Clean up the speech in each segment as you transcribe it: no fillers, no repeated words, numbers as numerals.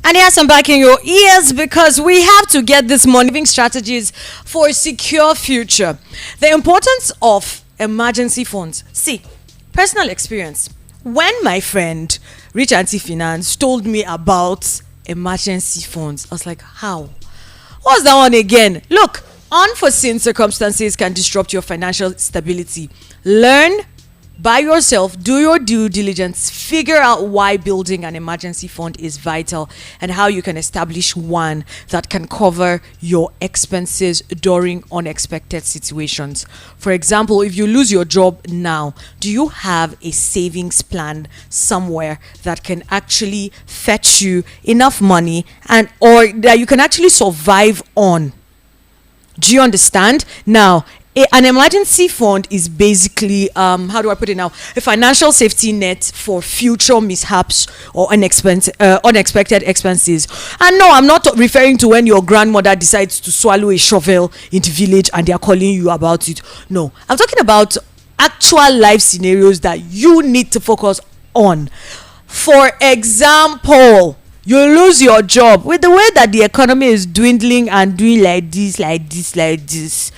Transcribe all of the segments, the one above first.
And yes, I'm back in your ears because we have to get this money strategies for a secure future. The importance of emergency funds. See, personal experience. When my friend, Rich Auntie Finance, told me about emergency funds, I was like, how? What's that one again? Look, unforeseen circumstances can disrupt your financial stability. Learn by yourself, do your due diligence, figure out why building an emergency fund is vital and how you can establish one that can cover your expenses during unexpected situations. For example, if you lose your job now, do you have a savings plan somewhere that can actually fetch you enough money and or that you can actually survive on? Do you understand? Now, an emergency fund is basically, how do I put it now? A financial safety net for future mishaps or unexpected expenses. And no, I'm not referring to when your grandmother decides to swallow a shovel in the village and they are calling you about it. No, I'm talking about actual life scenarios that you need to focus on. For example, you lose your job with the way that the economy is dwindling and doing like this.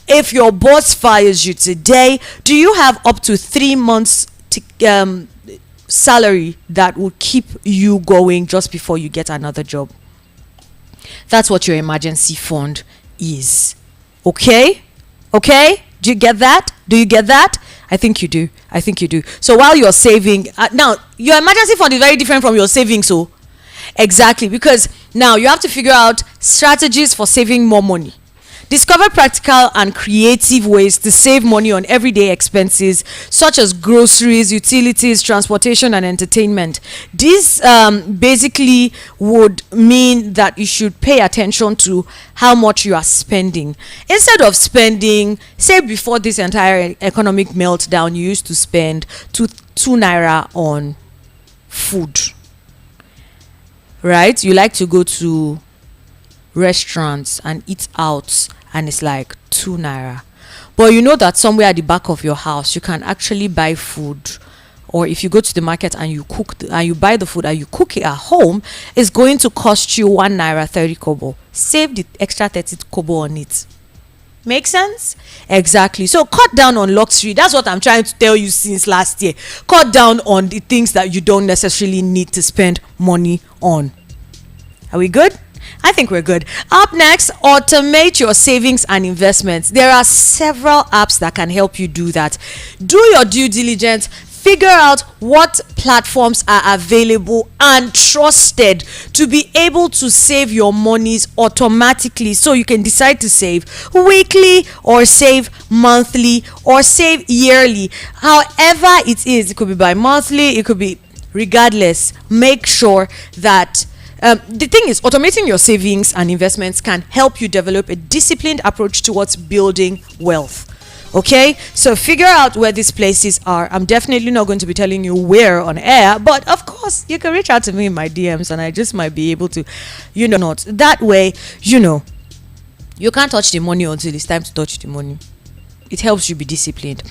If your boss fires you today, do you have up to 3 months salary that will keep you going just before you get another job? That's what your emergency fund is. Okay? Do you get that? Do you get that? I think you do. So while you're saving, now your emergency fund is very different from your savings. So exactly, because now you have to figure out strategies for saving more money. Discover practical and creative ways to save money on everyday expenses such as groceries, utilities, transportation, and entertainment. This basically would mean that you should pay attention to how much you are spending. Instead of spending, say before this entire economic meltdown, you used to spend 2 naira on food. Right? You like to go to restaurants and eat out and it's like 2 naira, but you know that somewhere at the back of your house you can actually buy food, or if you go to the market and you cook and you buy the food and you cook it at home, it's going to cost you 1 naira 30 kobo. Save the extra 30 kobo on it. Make sense? Exactly. So cut down on luxury. That's what I'm trying to tell you since last year. Cut down on the things that you don't necessarily need to spend money on. Are we good? I think we're good. Up next, automate your savings and investments. There are several apps that can help you do that. Do your due diligence. Figure out what platforms are available and trusted to be able to save your monies automatically, so you can decide to save weekly or save monthly or save yearly. However it is, it could be bi-monthly, it could be regardless. Make sure that the thing is, automating your savings and investments can help you develop a disciplined approach towards building wealth. Okay, so figure out where these places are. I'm definitely not going to be telling you where on air, but of course you can reach out to me in my DMs and I just might be able to, not that way, you can't touch the money until it's time to touch the money. It helps you be disciplined.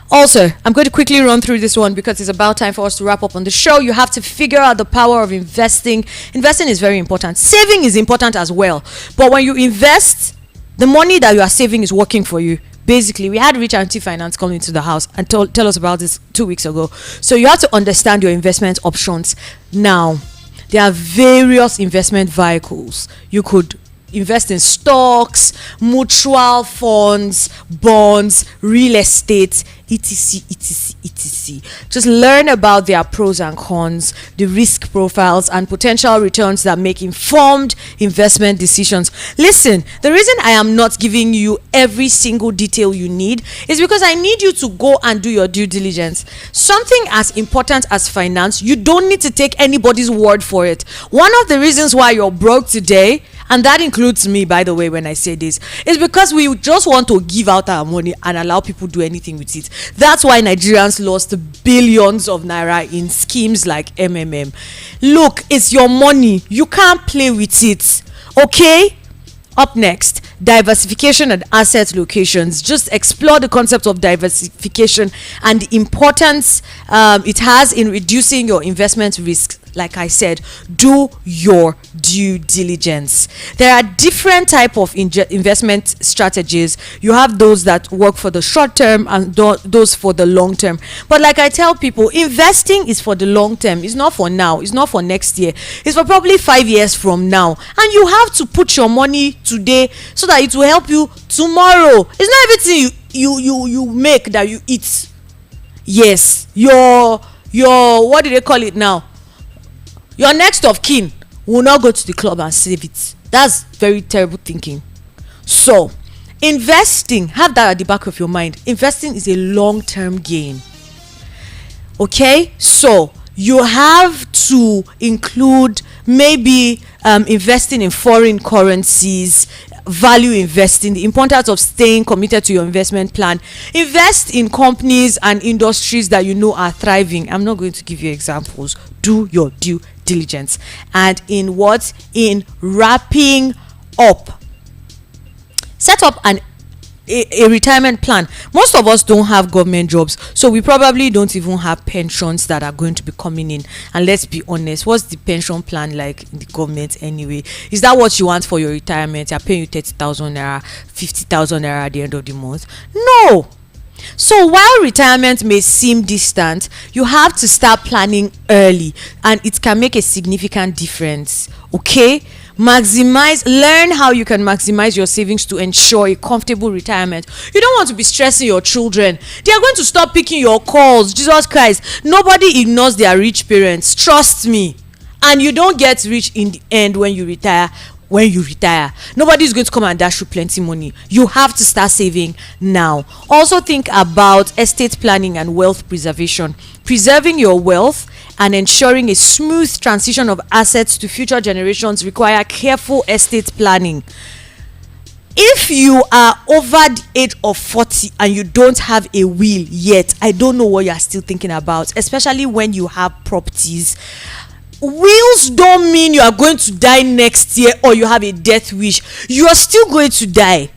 Also, I'm going to quickly run through this one because it's about time for us to wrap up on the show. You have to figure out the power of investing. Investing is very important. Saving is important as well. But when you invest, the money that you are saving is working for you. Basically, we had Rich Auntie Finance come into the house and tell us about this 2 weeks ago. So you have to understand your investment options. Now, there are various investment vehicles. You could invest in stocks, mutual funds, bonds, real estate, etc. Just learn about their pros and cons, the risk profiles, and potential returns that make informed investment decisions. Listen, the reason I am not giving you every single detail you need is because I need you to go and do your due diligence. Something as important as finance, you don't need to take anybody's word for it. One of the reasons why you're broke today, and that includes me, by the way, when I say this, is because we just want to give out our money and allow people to do anything with it. That's why Nigerians lost billions of naira in schemes like MMM. Look, it's your money. You can't play with it. Okay? Up next, diversification and asset locations. Just explore the concept of diversification and the importance it has in reducing your investment risks. like I said, do your due diligence. There are different type of investment strategies. You have those that work for the short term and those for the long term. But like I tell people, investing is for the long term. It's not for now. It's not for next year. It's for probably 5 years from now. And you have to put your money today so that it will help you tomorrow. It's not everything you make that you eat. Yes, your what do they call it now? Your next of kin will not go to the club and save it. That's very terrible thinking. So investing, have that at the back of your mind. Investing is a long-term game. Okay, so you have to include maybe investing in foreign currencies, value investing, the importance of staying committed to your investment plan. Invest in companies and industries that you know are thriving. I'm not going to give you examples. Do your due diligence. And in wrapping up, set up a retirement plan. Most of us don't have government jobs, so we probably don't even have pensions that are going to be coming in. And let's be honest, what's the pension plan like in the government anyway? Is that what you want for your retirement? They're paying you 30,000 naira, 50,000 naira at the end of the month? No. So while retirement may seem distant, you have to start planning early, and it can make a significant difference. Okay, learn how you can maximize your savings to ensure a comfortable retirement. You don't want to be stressing your children. They are going to stop picking your calls. Jesus Christ, nobody ignores their rich parents, trust me. And you don't get rich in the end when you retire. Nobody is going to come and dash you plenty money. You have to start saving now. Also think about estate planning and wealth preservation. Preserving your wealth and ensuring a smooth transition of assets to future generations require careful estate planning. If you are over the age of 40 and you don't have a will yet, I don't know what you are still thinking about, especially when you have properties. Wills don't mean you are going to die next year or you have a death wish. You are still going to die.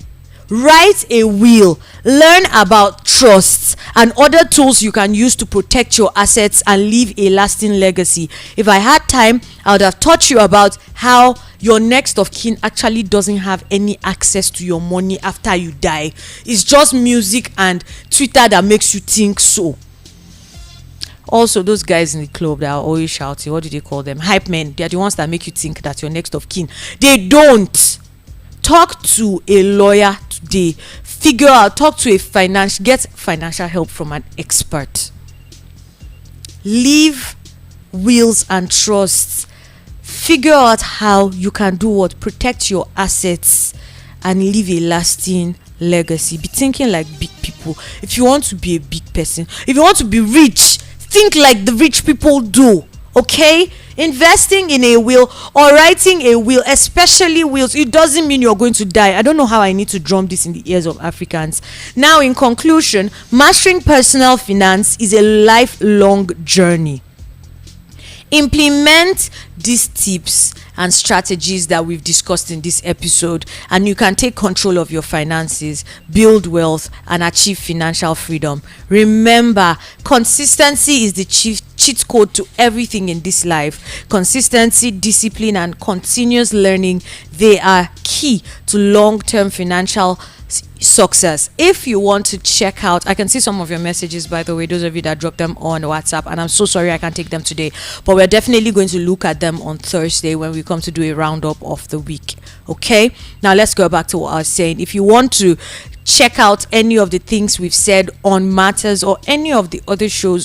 Write a will. Learn about trusts and other tools you can use to protect your assets and leave a lasting legacy. If I had time, I would have taught you about how your next of kin actually doesn't have any access to your money after you die. It's just music and Twitter that makes you think so. Also, those guys in the club that are always shouting, what do they call them? Hype men. They are the ones that make you think that you're next of kin. They don't. Talk to a lawyer today. Talk to get financial help from an expert. Leave wills and trusts. Figure out how you can do what? Protect your assets and leave a lasting legacy. Be thinking like big people. If you want to be a big person, if you want to be rich, think like the rich people do. Okay, investing in a will or writing a will, especially wills, it doesn't mean you're going to die. I don't know how I need to drum this in the ears of Africans. Now, in conclusion, mastering personal finance is a lifelong journey. Implement these tips and strategies that we've discussed in this episode, and you can take control of your finances, build wealth, and achieve financial freedom. Remember, consistency is the cheat code to everything in this life. Consistency, discipline, and continuous learning, they are key to long-term financial success. If you want to check out, I can see some of your messages, by the way, those of you that dropped them on WhatsApp, and I'm so sorry I can't take them today, but we're definitely going to look at them on Thursday when we come to do a roundup of the week. Okay, now let's go back to what I was saying. If you want to check out any of the things we've said on Matters or any of the other shows